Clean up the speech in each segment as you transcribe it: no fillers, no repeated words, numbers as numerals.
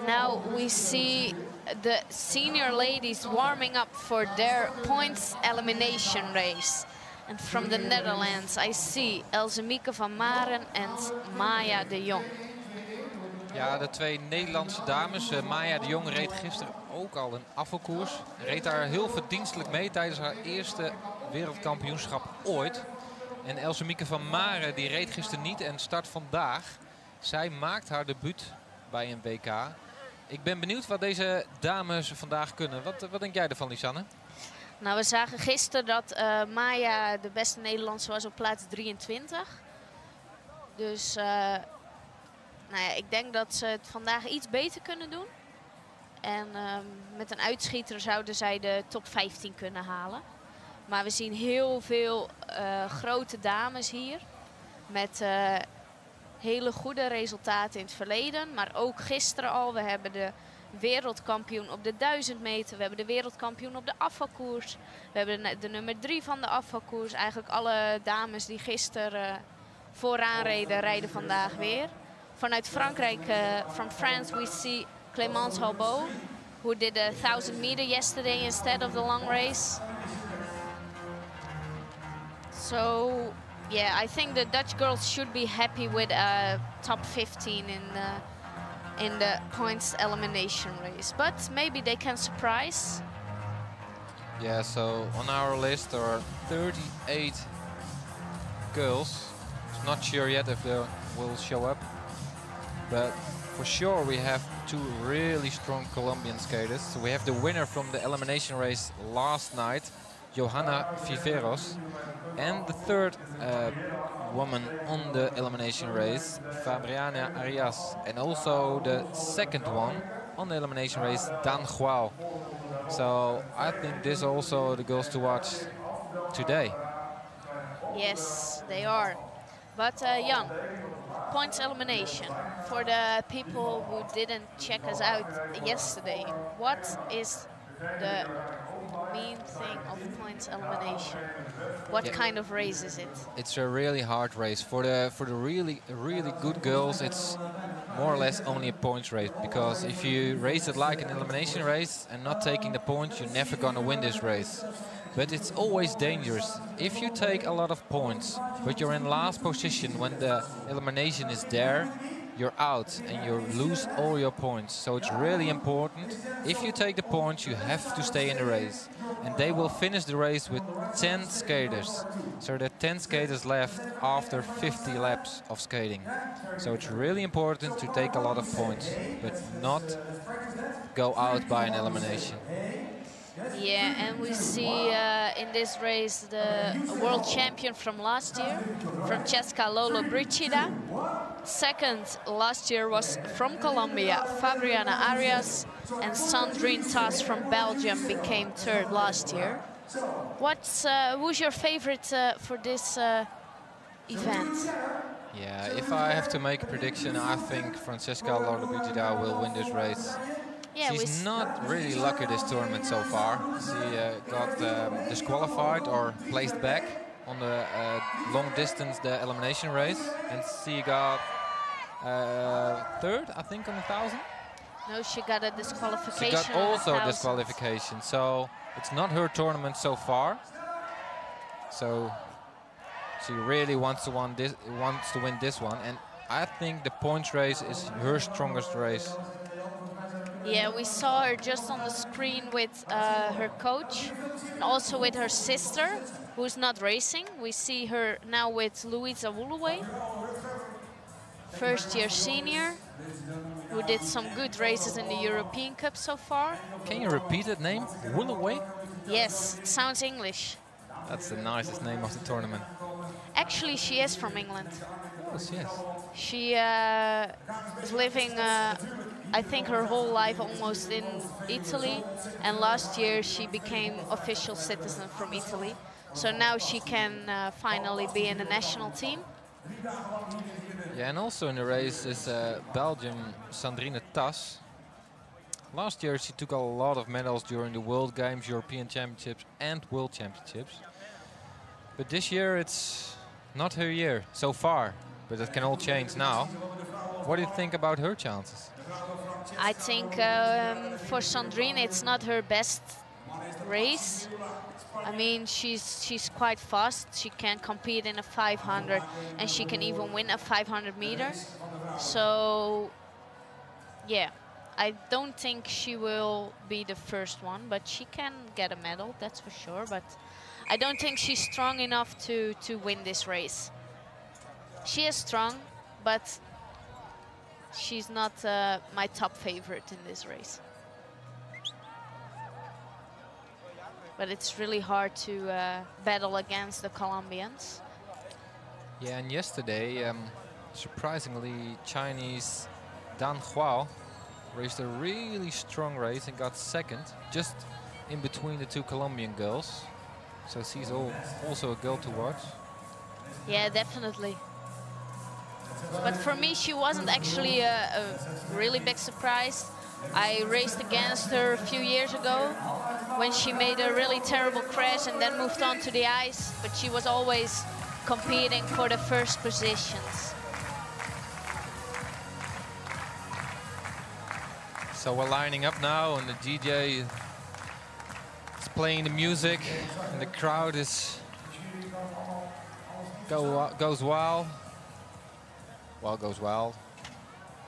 Now we see the senior ladies warming up for their points elimination race. And from the Netherlands, I see Elsemieke van Maren and Maya de Jong. Ja, de twee Nederlandse dames. Maya de Jong reed gisteren ook al een afvalkoers. Reed daar heel verdienstelijk mee tijdens haar eerste wereldkampioenschap ooit. En Elsemieke van Maren die reed gisteren niet en start vandaag. Zij maakt haar debuut bij een WK. Ik ben benieuwd wat deze dames vandaag kunnen. Wat denk jij ervan, Lisanne? Nou, we zagen gisteren dat Maya de beste Nederlandse was op plaats 23. Dus nou ja, ik denk dat ze het vandaag iets beter kunnen doen. En met een uitschieter zouden zij de top 15 kunnen halen. Maar we zien heel veel grote dames hier. Met hele goede resultaten in het verleden. Maar ook gisteren al. We hebben de wereldkampioen op de 1000 meter. We hebben de wereldkampioen op de afvalkoers. We hebben de nummer 3 van de afvalkoers. Eigenlijk alle dames die gisteren vooraan reden, rijden vandaag weer. Vanuit Frankrijk, from France, we see Clémence Halbeau, who did a 1000 meter yesterday instead of the long race. So, yeah, I think the Dutch girls should be happy with top 15 in the points elimination race. But maybe they can surprise. Yeah, so on our list there are 38 girls. I'm not sure yet if they will show up. But for sure we have two really strong Colombian skaters. So we have the winner from the elimination race last night, Johanna Viveros. And the third woman on the elimination race, Fabriana Arias. And also the second one on the elimination race, Dan Gual. So I think this also the girls to watch today. Yes, they are. But Jan, points elimination. For the people who didn't check us out yesterday, what is the main thing of points elimination? What kind of race is it? It's a really hard race. For the really good girls, it's more or less only a points race, because if you race it like an elimination race and not taking the points, you're never gonna win this race. But it's always dangerous. If you take a lot of points, but you're in last position when the elimination is there, you're out and you lose all your points. So it's really important. If you take the points, you have to stay in the race. And they will finish the race with 10 skaters. So there are 10 skaters left after 50 laps of skating. So it's really important to take a lot of points, but not go out by an elimination. Yeah, and we see in this race the world champion from last year, Francesca Lollobrigida. Second last year was from Colombia, Fabriana Arias, and Sandrine Tas from Belgium became third last year. Who's your favorite for this event? Yeah, if I have to make a prediction, I think Francesca Lollobrigida will win this race. Yeah, she's not really lucky this tournament so far. She got disqualified or placed back on the long distance, the elimination race, and she got third, I think, on 1,000. No, she got a disqualification. She got also a disqualification, so it's not her tournament so far. So she really wants to win this one, and I think the points race is her strongest race. Yeah, we saw her just on the screen with her coach, and also with her sister, who's not racing. We see her now with Louisa Woolaway, first-year senior, who did some good races in the European Cup so far. Can you repeat that name? Woolaway? Yes, it sounds English. That's the nicest name of the tournament. Actually, she is from England. Yes, yes. She is living, I think, her whole life almost in Italy. And last year she became official citizen from Italy. So now she can finally be in the national team. Yeah, and also in the race is Belgium Sandrine Tas. Last year she took a lot of medals during the World Games, European Championships and World Championships. But this year it's not her year so far, but it can all change now. What do you think about her chances? I think for Sandrine it's not her best race. I mean, she's quite fast. She can compete in a 500 and she can even win a 500 meter. So yeah, I don't think she will be the first one, but she can get a medal, that's for sure. But I don't think she's strong enough to win this race. She is strong, but she's not my top favorite in this race. But it's really hard to battle against the Colombians. Yeah, and yesterday, surprisingly, Chinese Dan Huao raced a really strong race and got second, just in between the two Colombian girls. So she's also a girl to watch. Yeah, definitely. But for me, she wasn't actually a really big surprise. I raced against her a few years ago when she made a really terrible crash and then moved on to the ice. But she was always competing for the first positions. So we're lining up now and the DJ is playing the music and the crowd goes wild. Well, goes wild.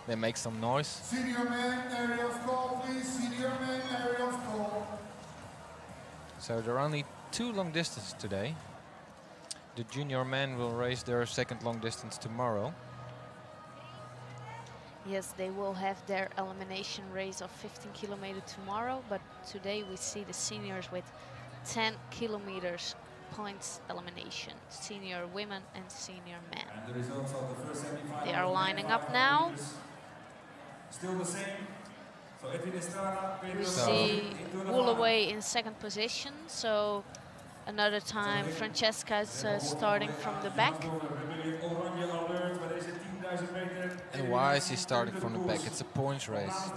They make some noise. Senior man, area of call, please. Senior man, area of call. So there are only 2 long distances today. The junior men will race their second long distance tomorrow. Yes, they will have their elimination race of 15 kilometers tomorrow, but today we see the seniors with 10 kilometers points elimination, senior women and senior men. And the results of the first semifinal. They are lining up now. Still the same. We see Woolaway in second position, so another time Francesca is starting from the back. And why is he starting from the back? It's a points race.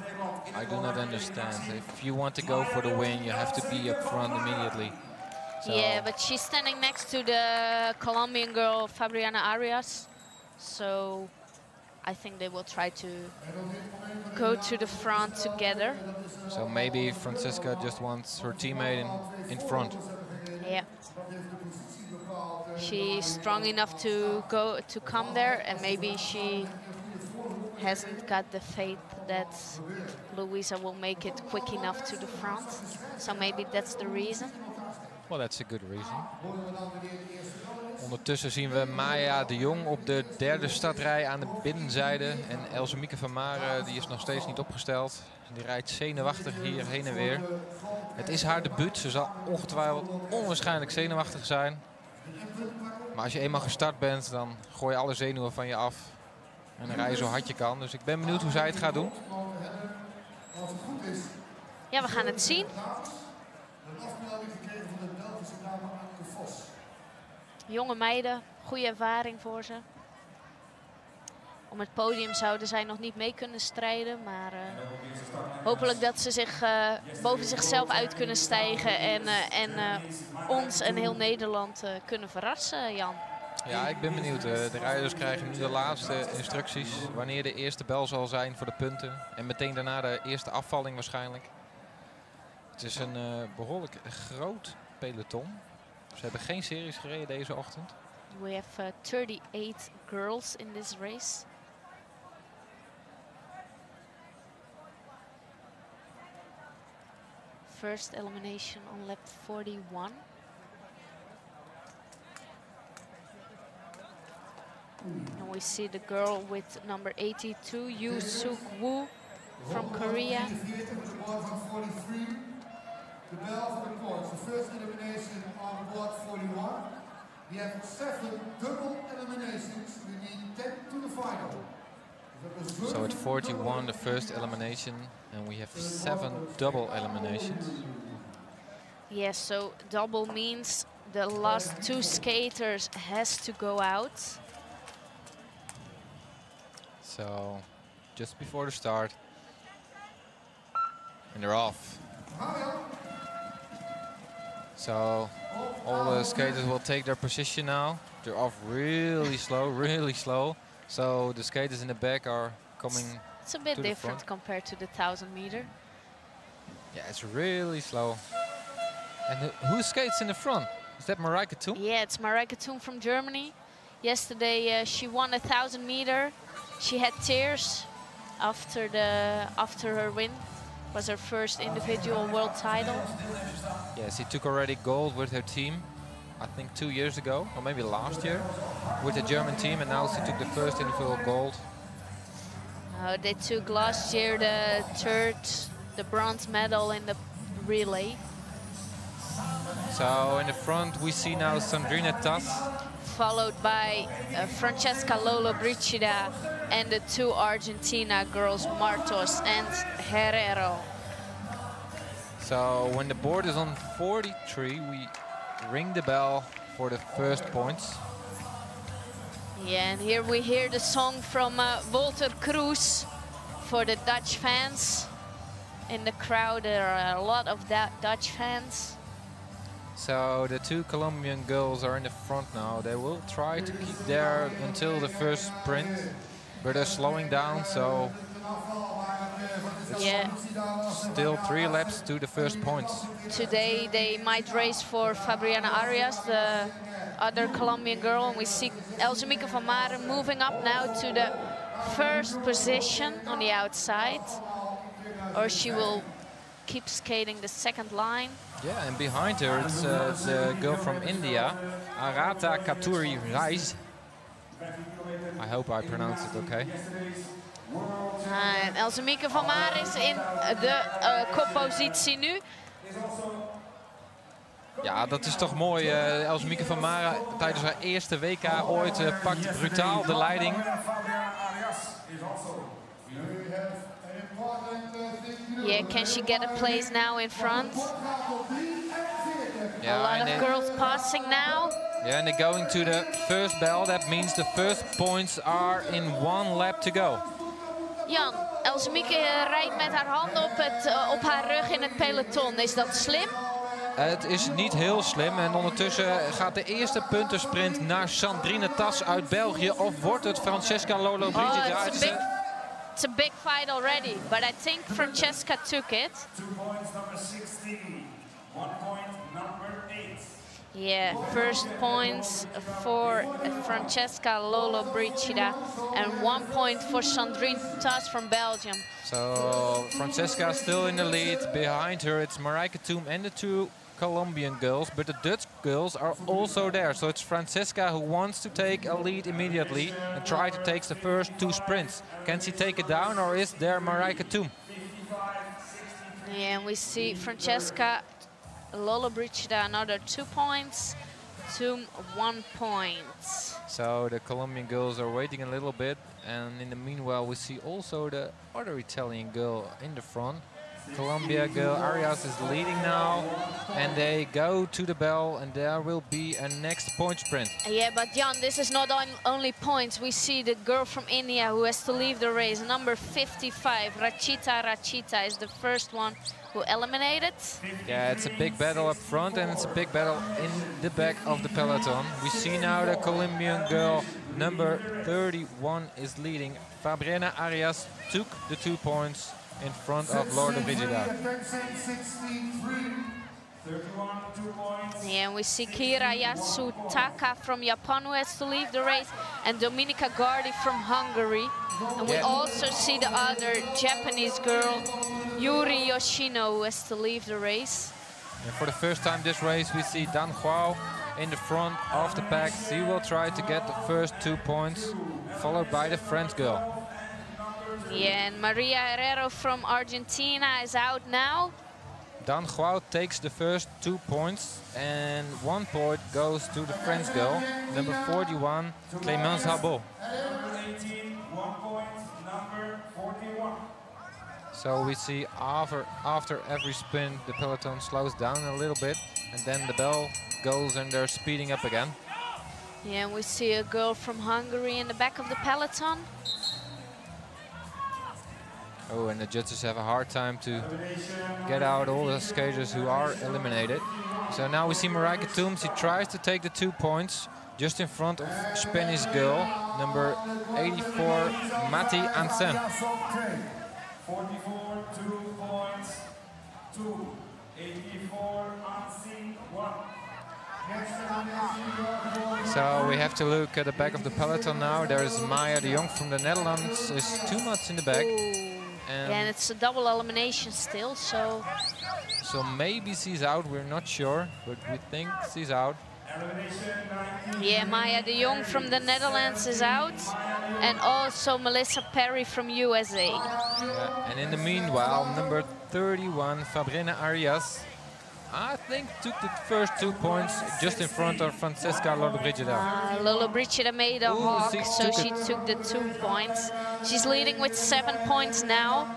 I do not understand. If you want to go for the win, you have to be up front immediately. So yeah, but she's standing next to the Colombian girl Fabriana Arias, so I think they will try to go to the front together. So maybe Francesca just wants her teammate in front. Yeah. She's strong enough to come there, and maybe she hasn't got the faith that Louisa will make it quick enough to the front. So maybe that's the reason. Well, that's a good reason. Ondertussen zien we Maya de Jong op de derde startrij aan de binnenzijde. En Elsemieke van Maren die is nog steeds niet opgesteld. Die rijdt zenuwachtig hier heen en weer. Het is haar debuut. Ze zal ongetwijfeld onwaarschijnlijk zenuwachtig zijn. Maar als je eenmaal gestart bent, dan gooi je alle zenuwen van je af. En dan rij je zo hard je kan. Dus ik ben benieuwd hoe zij het gaat doen. Ja, we gaan het zien. Jonge meiden, goede ervaring voor ze. Om het podium zouden zij nog niet mee kunnen strijden, maar hopelijk dat ze zich boven zichzelf uit kunnen stijgen en ons en heel Nederland kunnen verrassen, Jan. Ja, ik ben benieuwd. De rijders krijgen nu de laatste instructies wanneer de eerste bel zal zijn voor de punten. En meteen daarna de eerste afvalling waarschijnlijk. Het is een behoorlijk groot peloton. Ze hebben geen series gereden deze ochtend. We have 38 girls in this race. First elimination on lap 41. And we see the girl with number 82, Yoo Suk Woo from Korea. The bell for the points. The first elimination on board 41. We have 7 double eliminations. We need 10 to the final. So at 41, the first elimination, and we have 7 double eliminations. Yes, so double means the last 2 skaters has to go out. So just before the start, and they're off. So all the skaters will take their position now. They're off really slow, really slow. So the skaters in the back are coming. It's a bit different compared to the 1000 meter. Yeah, it's really slow. And who skates in the front? Is that Marijke Thum? Yeah, it's Marijke Thum from Germany. Yesterday she won a 1000 meter. She had tears after her win. It was her first individual world title. Yes, she took already gold with her team, I think 2 years ago, or maybe last year, with the German team, and now she took the first individual gold. They took last year the bronze medal in the relay. So in the front we see now Sandrine Tas, followed by Francesca Lollobrigida and the two Argentina girls, Martos and Herrero. So when the board is on 43, we ring the bell for the first points. Yeah, and here we hear the song from Walter Cruz for the Dutch fans. In the crowd there are a lot of Dutch fans. So the two Colombian girls are in the front now. They will try to keep there until the first sprint, but they're slowing down, so yeah, still 3 laps to the first points. Today they might race for Fabriana Arias, the other Colombian girl, and we see Elzemieke van Maren moving up now to the first position on the outside, or she will keep skating the second line. Yeah, and behind her it's the girl from India, Arata Katuri Rais. I hope I pronounce it okay. En Elzemieke van Maren is in de koppositie nu. Ja, dat is toch mooi. Elzemieke van Maren tijdens haar eerste WK ooit pakt brutaal de leiding. Yeah, can she get a place now in front? Yeah, a lot of girls passing now. Yeah, and they're going to the first bell. That means the first points are in 1 lap to go. Jan, Elzemieke rijdt met haar handen op haar rug in het peloton. Is dat slim? Het is niet heel slim en ondertussen gaat de eerste puntensprint naar Sandrine Tas uit België. Of wordt het Francesca Lollobrigida? It's a big fight already, but I think Francesca took it. 2 points, number 16. 1 point, number 8. Yeah, first points for Francesca Lollobrigida and 1 point for Sandrine Tas from Belgium. So Francesca still in the lead. Behind her it's Marijke Thum and the two Colombian girls, but the Dutch girls are also there. So it's Francesca who wants to take a lead immediately and try to take the first 2 sprints. Can she take it down, or is there Marijke Thum? Yeah, and we see Francesca Lollobrigida another 2 points, Thum 1 point. So the Colombian girls are waiting a little bit, and in the meanwhile we see also the other Italian girl in the front. Colombia girl Arias is leading now, and they go to the bell, and there will be a next point sprint. Yeah, but Jan, this is not only points. We see the girl from India who has to leave the race, number 55, Rachita is the first one who eliminated. Yeah, it's a big battle up front, and it's a big battle in the back of the peloton. We see now the Colombian girl number 31 is leading. Fabriana Arias took the 2 points in front of Lollobrigida. 31, 2 points. Yeah, and we see Kira Yasutaka from Japan who has to leave the race, and Dominika Gardi from Hungary. And we also see the other Japanese girl, Yuri Yoshino, who has to leave the race. And for the first time this race we see Dan Huao in the front of the pack. She will try to get the first 2 points, followed by the French girl. Yeah, and Maria Herrero from Argentina is out now. Dan Huao takes the first 2 points, and 1 point goes to the French girl, number 41, Clémence Habot. Number 18, 1 point, number 41. So we see after every spin the peloton slows down a little bit, and then the bell goes and they're speeding up again. Yeah, and we see a girl from Hungary in the back of the peloton. Oh, and the judges have a hard time to get out all the skaters who are eliminated. So now we see Marijke Thum. She tries to take the 2 points, just in front of Spanish girl, number 84, Mati Ansen. 44, 2 points, 2, 84, Ansin, 1. So we have to look at the back of the peloton now. There's Maya de Jong from the Netherlands, is 2 months in the back. And it's a double elimination still, so maybe she's out, we're not sure, but we think she's out. yeah, Maya de Jong from the Netherlands is out, and also Melissa Perry from USA. Yeah, and in the meanwhile, number 31, Fabrina Arias, I think took the first 2 points just in front of Francesca Lollobrigida. Lollobrigida made a hawk, so she took the 2 points. She's leading with 7 points now.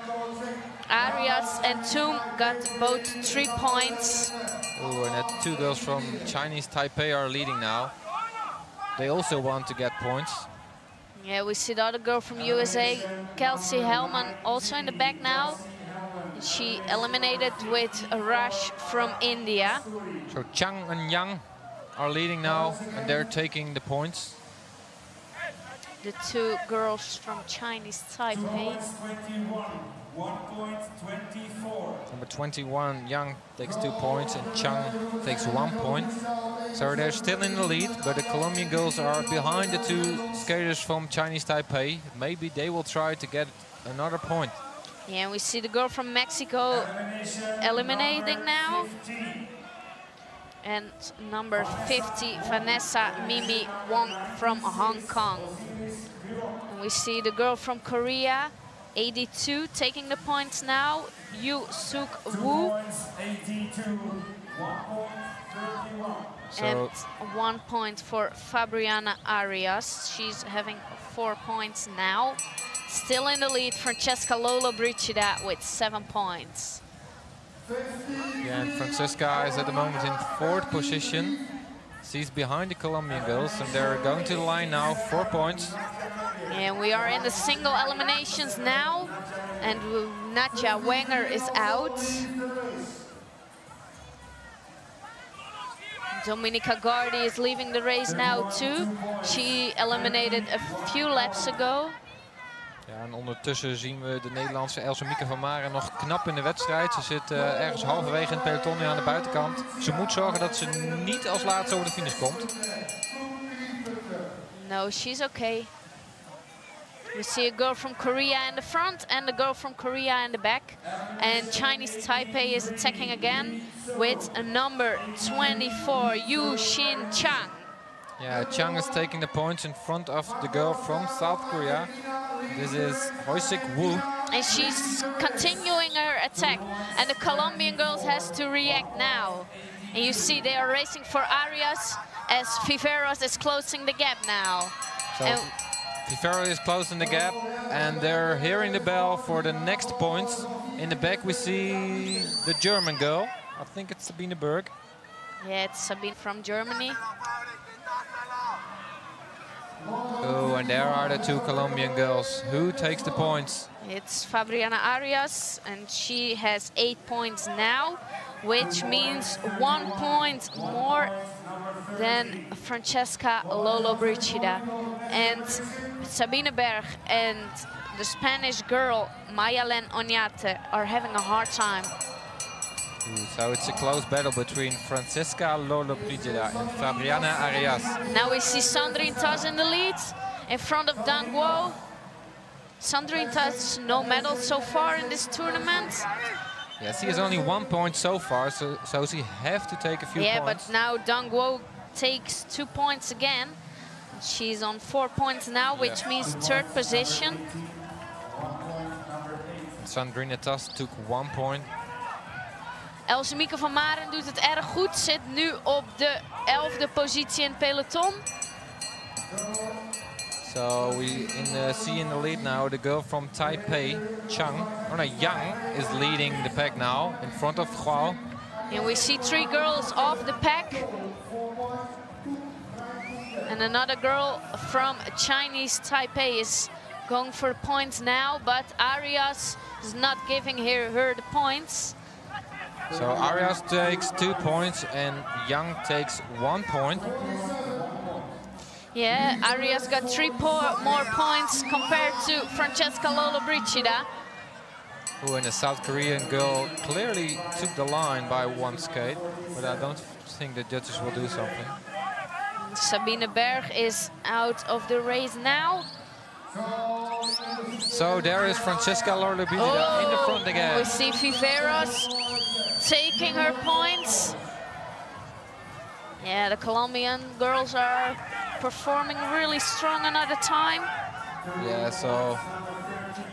Arias and Toom got both 3 points. Oh, and the 2 girls from Chinese Taipei are leading now. They also want to get points. Yeah, we see the other girl from USA, Kelsey Hellman, also in the back now. She eliminated with a rush from India. So Chang and Yang are leading now, and they're taking the points. The 2 girls from Chinese Taipei. 1 point, 24. Number 21, Yang takes 2 points, and Chang takes 1 point. So they're still in the lead, but the Colombian girls are behind the 2 skaters from Chinese Taipei. Maybe they will try to get another point. Yeah, and we see the girl from Mexico eliminating now. And number 50, Vanessa Mimi Wong from Hong Kong. And we see the girl from Korea, 82, taking the points now. Yu Suk Woo. And 1 point for Fabriana Arias. She's having 4 points now. Still in the lead, Francesca Lollobrigida with 7 points. Yeah, and Francesca is at the moment in 4th position. She's behind the Colombian girls, and they're going to the line now, 4 points. And we are in the single eliminations now, and Nadja Wenger is out. Dominica Gardi is leaving the race now too. She eliminated a few laps ago. Ja, en ondertussen zien we de Nederlandse Elsemieke van Maren nog knap in de wedstrijd. Ze zit ergens halverwege in het peloton aan de buitenkant. Ze moet zorgen dat ze niet als laatste over de finish komt. No, she's okay. We see a girl from Korea in the front and a girl from Korea in the back. And Chinese Taipei is attacking again with a number 24, Yu Shin Chang. Yeah, Chang is taking the points in front of the girl from South Korea. This is Hoisik Wu. And she's continuing her attack. And the Colombian girls has to react now. And you see they are racing for Arias as Viveros is closing the gap now. So Vivero is closing the gap, and they're hearing the bell for the next points. In the back we see the German girl. I think it's Sabine Berg. Yeah, it's Sabine from Germany. Oh, and there are the 2 Colombian girls. Who takes the points? It's Fabriana Arias, and she has 8 points now, which means 1 point more than Francesca Lollobrigida. And Sabine Berg and the Spanish girl Mayalen Oñate are having a hard time. So it's a close battle between Francesca Lollobrigida and Fabriana Arias. Now we see Sandrine Tas in the lead in front of Dang Guo. Sandrine Tas, no medal so far in this tournament. Yeah, she has only 1 point so far, so she has to take a few points. Yeah, but now Dang Guo takes 2 points again. She's on 4 points now, which means 3rd position. Sandrine Tas took 1 point. Elsemieke van Maren doet het erg goed. Zit nu op de 11e positie in het peloton. So we see in the lead now the girl from Taipei, Yang, is leading the pack now in front of Huao. And we see 3 girls off the pack. And another girl from Chinese Taipei is going for points now, but Arias is not giving her the points. So Arias takes 2 points and Yang takes 1 point. Yeah, Arias got 3 more points compared to Francesca Lollobrigida. Who in a South Korean girl clearly took the line by 1 skate, but I don't think the judges will do something. Sabine Berg is out of the race now. So there is Francesca Lollobrigida in the front again. We see Viveros taking her points. Yeah, the Colombian girls are performing really strong another time. Yeah, so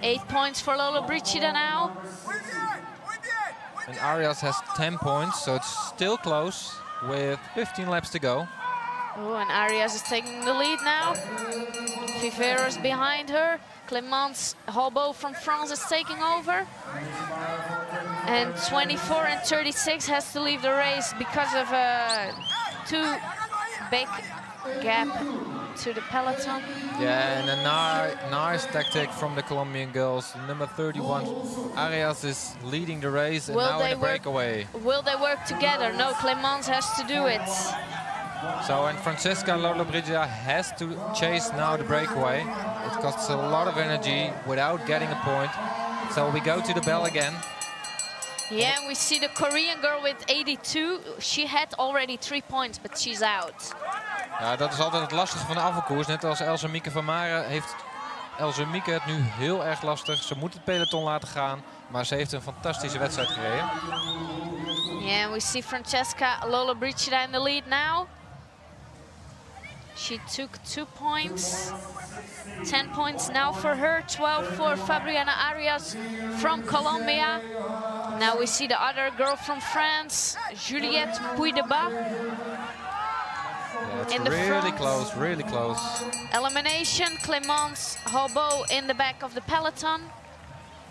8 points for Lollobrigida now. and Arias has 10 points, so it's still close with 15 laps to go. Oh, and Arias is taking the lead now. Viveros behind her. Clémence Hobo from France is taking over. And 24 and 36 has to leave the race because of a too big gap to the peloton. Yeah, and a nice tactic from the Colombian girls. Number 31, Arias is leading the race and now in a breakaway. Will they work together? No, Clémence has to do it. So, and Francesca Lollobrigida has to chase now the breakaway. It costs a lot of energy without getting a point. So we go to the bell again. Yeah, and we see the Korean girl with 82. She had already 3 points, but she's out. Ja, dat is altijd het lastigste van de afvalkoers. Net als Elze Mieke van Maren heeft Elze Mieke het nu heel erg lastig. Ze moet het peloton laten gaan, maar ze heeft een fantastische wedstrijd gereden. Yeah, and we see Francesca Lollobrigida in the lead now. She took 2 points. 10 points now for her, 12 for Fabriana Arias from Colombia. Now we see the other girl from France, Juliette Puydeba. Yeah, it's in the really front. close, really close. Elimination, Clémence Hobo in the back of the peloton.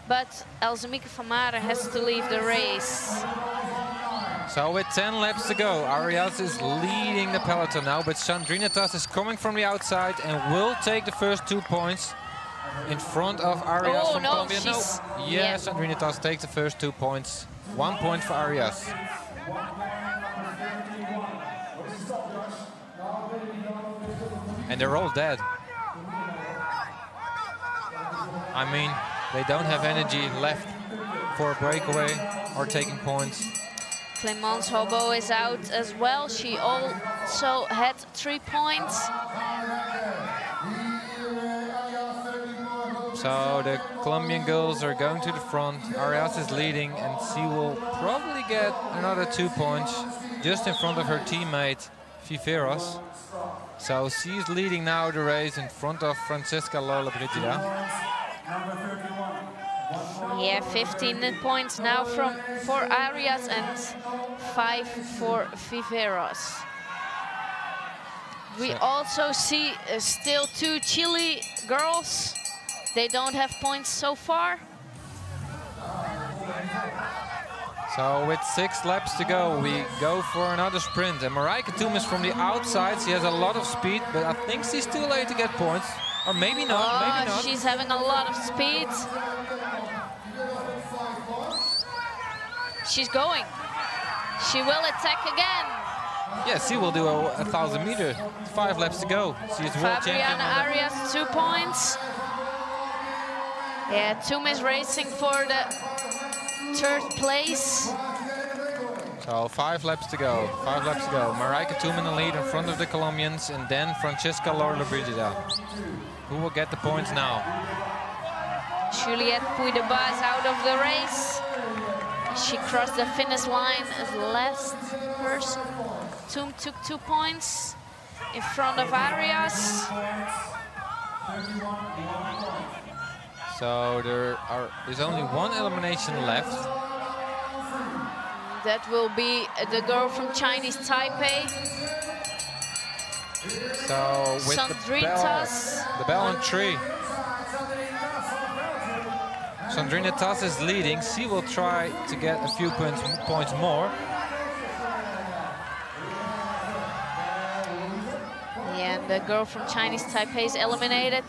But Elze Mieke van Maren has to leave the race. So with 10 laps to go, Arias is leading the peloton now, but Sandrine Tas is coming from the outside and will take the first 2 points in front of Arias from Colombia. No, yeah, Sandrine Tas takes the first 2 points. 1 point for Arias. And they're all dead. I mean, they don't have energy left for a breakaway or taking points. Clémence Hobo is out as well. She also had 3 points. So the Colombian girls are going to the front. Arias is leading and she will probably get another 2 points just in front of her teammate Viveros. So she's leading now the race in front of Francesca Lollobrigida. Yeah, 15 points now for Arias and 5 for Viveros. We also see still 2 Chile girls. They don't have points so far. So with 6 laps to go, we go for another sprint. And Marijke Toom is from the outside. She has a lot of speed, but I think she's too late to get points. Or maybe not, maybe not. She's having a lot of speed. She's going. She will attack again. Yes, she will do a 1,000 meter. 5 laps to go. She is world champion. Fabriana Arias, 2 points. Yeah, Toom is racing for the 3rd place. So 5 laps to go. 5 laps to go. Marijke Toom in the lead in front of the Colombians, and then Francesca Lollobrigida. Who will get the points now? Juliette Puydeba is out of the race. She crossed the finish line as the last person. Toom took 2 points in front of Arias. So there is only 1 elimination left. That will be the girl from Chinese Taipei. So with Sandrine Tas. the bell on 3. Sandrine Tas is leading. She will try to get a few points more. Yeah, the girl from Chinese Taipei is eliminated.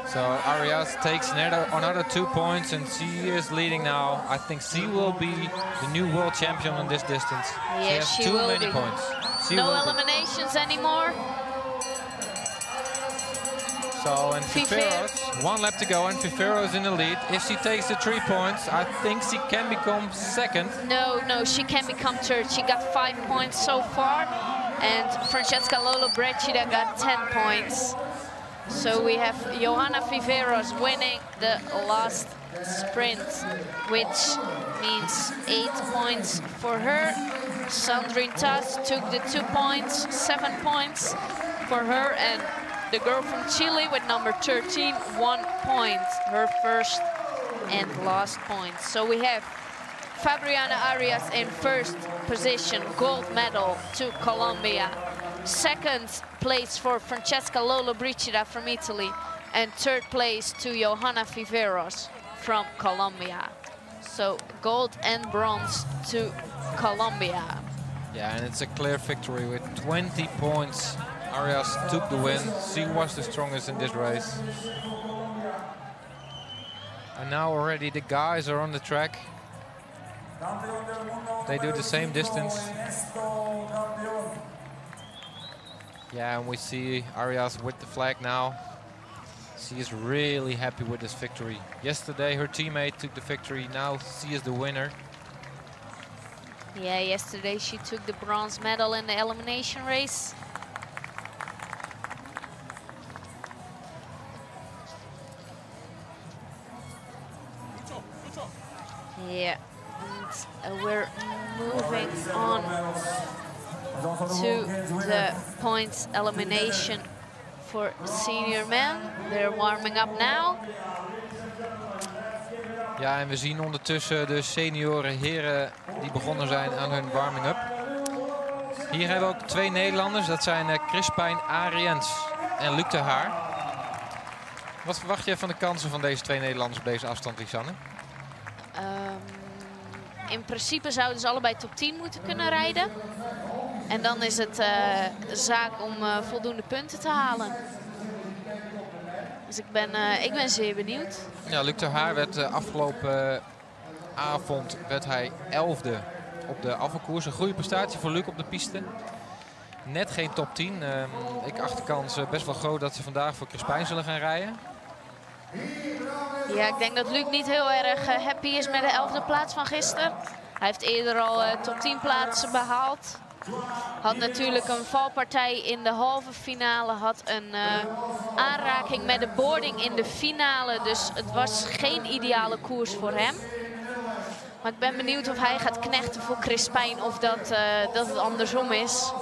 So Arias takes another 2 points and she is leading now. I think she will be the new world champion in this distance. Yes, she has too many points. No eliminations anymore. So, and Fiferos, 1 lap to go, and Fiferos in the lead. If she takes the 3 points, I think she can become second. No, she can become third. She got 5 points so far, and Francesca Lollobrigida got 10 points. So we have Johanna Fiferos winning the last sprint, which means 8 points for her. Sandrine Tas took the 2 points, 7 points for her, and the girl from Chile with number 13, 1 point, her first and last point. So we have Fabriana Arias in first position, gold medal to Colombia. Second place for Francesca Lollobrigida from Italy, and third place to Johanna Fiferos from Colombia. So gold and bronze to Colombia. Yeah, and it's a clear victory with 20 points. Arias took the win. She was the strongest in this race. And now already the guys are on the track. They do the same distance. Yeah, and we see Arias with the flag now. She is really happy with this victory. Yesterday her teammate took the victory. Now she is the winner. Yeah, yesterday she took the bronze medal in the elimination race. Yeah, and we're moving on to the points elimination for senior men. They're warming up now. Ja, en we zien ondertussen de senioren heren die begonnen zijn aan hun warming-up. Hier hebben we ook 2 Nederlanders. Dat zijn Crispijn Ariens en Luc de Haar. Wat verwacht je van de kansen van deze 2 Nederlanders op deze afstand, Lisanne? In principe zouden ze allebei top 10 moeten kunnen rijden. En dan is het zaak om voldoende punten te halen. Dus ik ben zeer benieuwd. Ja, Luc de Haar werd afgelopen avond werd hij 11e op de afvalkoers. Een goede prestatie voor Luc op de piste. Net geen top 10. Ik acht de kans best wel groot dat ze vandaag voor Crispijn zullen gaan rijden. Ja, ik denk dat Luc niet heel erg happy is met de 11e plaats van gisteren. Hij heeft eerder al top 10 plaatsen behaald. Had natuurlijk een valpartij in de halve finale. Had een aanraking met de boarding in de finale. Dus het was geen ideale koers voor hem. Maar ik ben benieuwd of hij gaat knechten voor Crispijn of dat het andersom is.